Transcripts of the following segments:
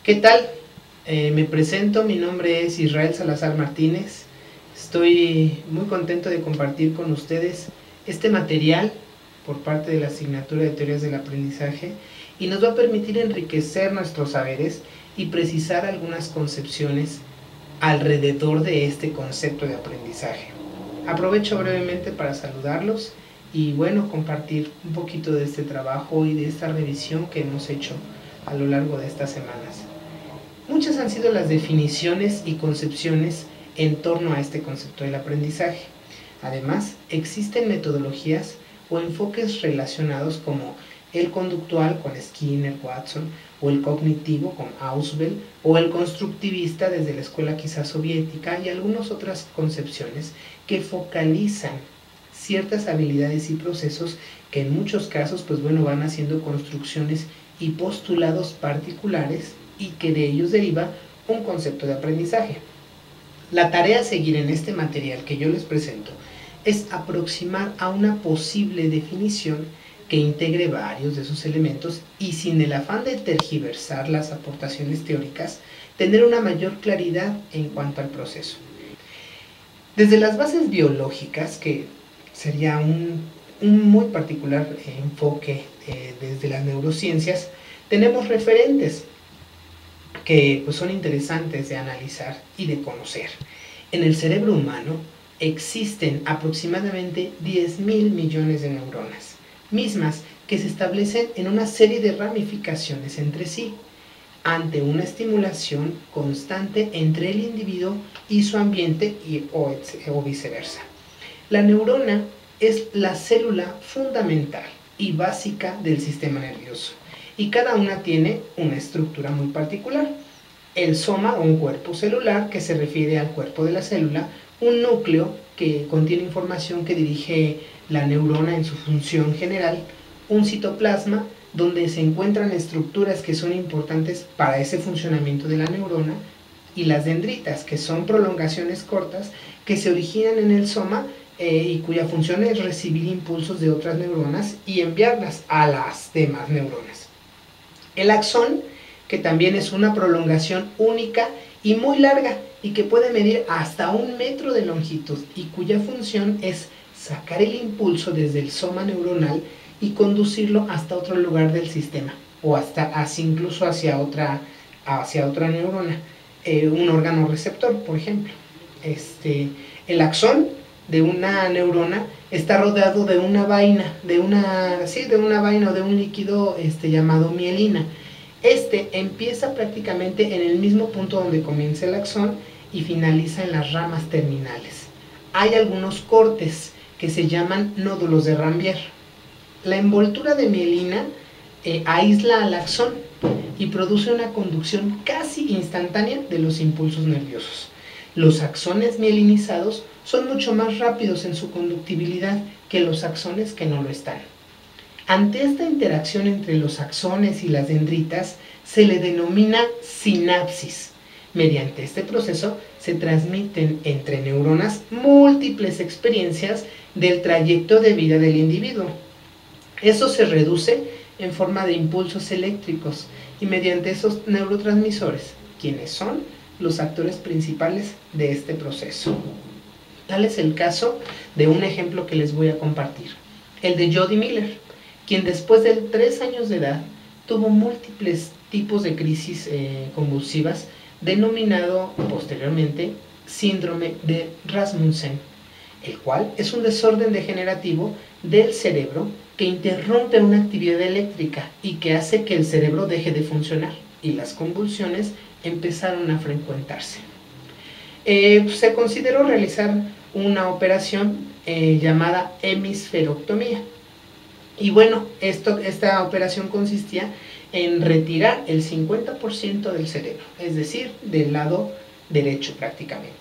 ¿Qué tal? Me presento, mi nombre es Israel Salazar Martínez. Estoy muy contento de compartir con ustedes este material por parte de la asignatura de Teorías del Aprendizaje y nos va a permitir enriquecer nuestros saberes y precisar algunas concepciones alrededor de este concepto de aprendizaje. Aprovecho brevemente para saludarlos y bueno, compartir un poquito de este trabajo y de esta revisión que hemos hecho a lo largo de estas semanas. Muchas han sido las definiciones y concepciones en torno a este concepto del aprendizaje. Además, existen metodologías o enfoques relacionados como el conductual con Skinner, Watson, o el cognitivo con Ausubel, o el constructivista desde la escuela quizá soviética y algunas otras concepciones que focalizan ciertas habilidades y procesos que en muchos casos van haciendo construcciones y postulados particulares y que de ellos deriva un concepto de aprendizaje. La tarea a seguir en este material que yo les presento es aproximar a una posible definición que integre varios de esos elementos y sin el afán de tergiversar las aportaciones teóricas, tener una mayor claridad en cuanto al proceso. Desde las bases biológicas, que sería un muy particular enfoque desde las neurociencias, tenemos referentes que son interesantes de analizar y de conocer. En el cerebro humano existen aproximadamente 10.000 millones de neuronas, mismas que se establecen en una serie de ramificaciones entre sí, ante una estimulación constante entre el individuo y su ambiente o viceversa. La neurona es la célula fundamental y básica del sistema nervioso, y cada una tiene una estructura muy particular. El soma, o un cuerpo celular, que se refiere al cuerpo de la célula, un núcleo que contiene información que dirige la neurona en su función general, un citoplasma, donde se encuentran estructuras que son importantes para ese funcionamiento de la neurona, y las dendritas, que son prolongaciones cortas que se originan en el soma y cuya función es recibir impulsos de otras neuronas y enviarlas a las demás neuronas. El axón, que también es una prolongación única y muy larga y que puede medir hasta 1 metro de longitud y cuya función es sacar el impulso desde el soma neuronal y conducirlo hasta otro lugar del sistema o incluso hacia otra neurona, un órgano receptor, por ejemplo. El axón de una neurona está rodeado de una vaina, de una vaina o de un líquido llamado mielina. Empieza prácticamente en el mismo punto donde comienza el axón y finaliza en las ramas terminales. Hay algunos cortes que se llaman nódulos de Rambier. La envoltura de mielina aísla al axón y produce una conducción casi instantánea de los impulsos nerviosos. Los axones mielinizados son mucho más rápidos en su conductibilidad que los axones que no lo están. Ante esta interacción entre los axones y las dendritas se le denomina sinapsis. Mediante este proceso se transmiten entre neuronas múltiples experiencias del trayecto de vida del individuo. Eso se reduce en forma de impulsos eléctricos y mediante esos neurotransmisores, quienes son los actores principales de este proceso. Tal es el caso de un ejemplo que les voy a compartir, el de Jody Miller, quien después de 3 años de edad tuvo múltiples tipos de crisis convulsivas, denominado posteriormente síndrome de Rasmussen, el cual es un desorden degenerativo del cerebro que interrumpe una actividad eléctrica y que hace que el cerebro deje de funcionar, y las convulsiones empezaron a frecuentarse. Se consideró realizar una operación llamada hemisferectomía. Y bueno, esta operación consistía en retirar el 50% del cerebro, es decir, del lado derecho prácticamente.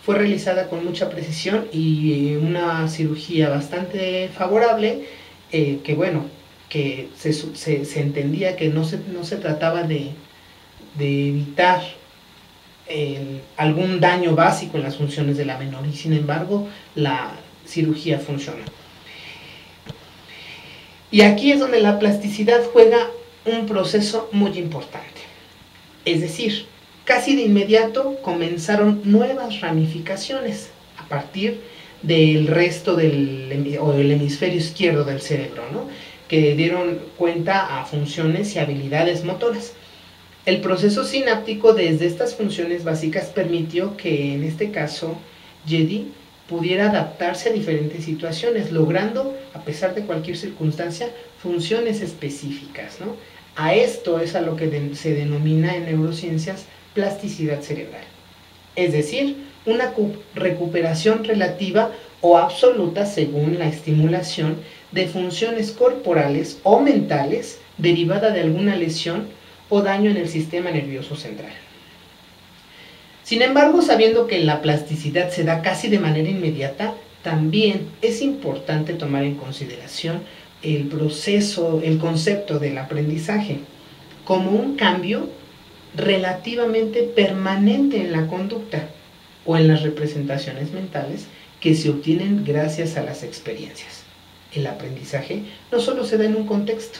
Fue realizada con mucha precisión y una cirugía bastante favorable, que se entendía que no se trataba de evitar algún daño básico en las funciones de la menor, y sin embargo la cirugía funcionó. Y aquí es donde la plasticidad juega un proceso muy importante. Es decir, casi de inmediato comenzaron nuevas ramificaciones a partir del resto del hemisferio izquierdo del cerebro, ¿no? Que dieron cuenta a funciones y habilidades motoras. El proceso sináptico desde estas funciones básicas permitió que, en este caso, Jedi pudiera adaptarse a diferentes situaciones, logrando, a pesar de cualquier circunstancia, funciones específicas, ¿no? A esto es a lo que se denomina en neurociencias plasticidad cerebral. Es decir, una recuperación relativa o absoluta según la estimulación de funciones corporales o mentales derivada de alguna lesión o daño en el sistema nervioso central. Sin embargo, sabiendo que la plasticidad se da casi de manera inmediata, también es importante tomar en consideración el proceso, el concepto del aprendizaje, como un cambio relativamente permanente en la conducta o en las representaciones mentales que se obtienen gracias a las experiencias. El aprendizaje no solo se da en un contexto,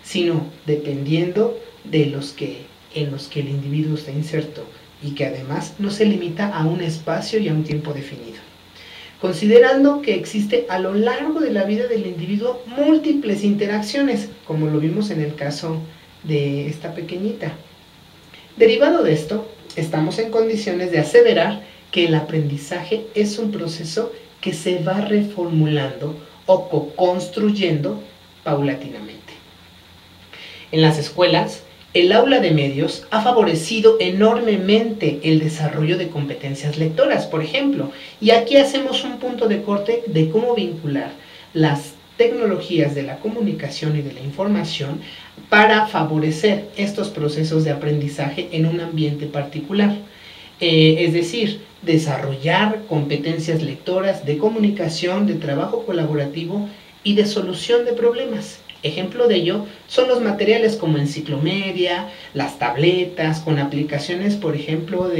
sino dependiendo de en los que el individuo está inserto, y que además no se limita a un espacio y a un tiempo definido. Considerando que existe a lo largo de la vida del individuo múltiples interacciones, como lo vimos en el caso de esta pequeñita. Derivado de esto, estamos en condiciones de aseverar que el aprendizaje es un proceso que se va reformulando o co-construyendo paulatinamente. En las escuelas, el aula de medios ha favorecido enormemente el desarrollo de competencias lectoras, por ejemplo, y aquí hacemos un punto de corte de cómo vincular las tecnologías de la comunicación y de la información para favorecer estos procesos de aprendizaje en un ambiente particular. Es decir, desarrollar competencias lectoras de comunicación, de trabajo colaborativo y de solución de problemas. Ejemplo de ello son los materiales como enciclomedia, las tabletas, con aplicaciones, por ejemplo,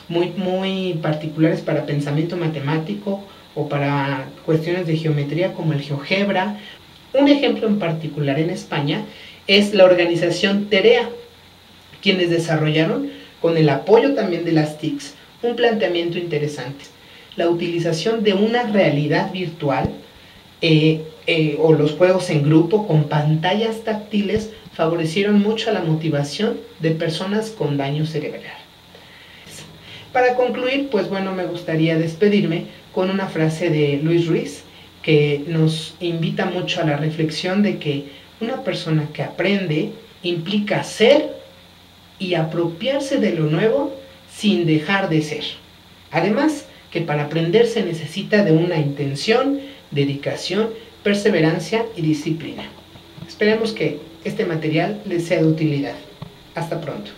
muy particulares para pensamiento matemático o para cuestiones de geometría como el GeoGebra. Un ejemplo en particular en España es la organización Terea, quienes desarrollaron, con el apoyo también de las TICs, un planteamiento interesante: la utilización de una realidad virtual o los juegos en grupo con pantallas táctiles favorecieron mucho la motivación de personas con daño cerebral. Para concluir, pues bueno, me gustaría despedirme con una frase de Luis Ruiz que nos invita mucho a la reflexión de que una persona que aprende implica ser y apropiarse de lo nuevo sin dejar de ser. Además, que para aprender se necesita de una intención, dedicación, perseverancia y disciplina. Esperemos que este material les sea de utilidad. Hasta pronto.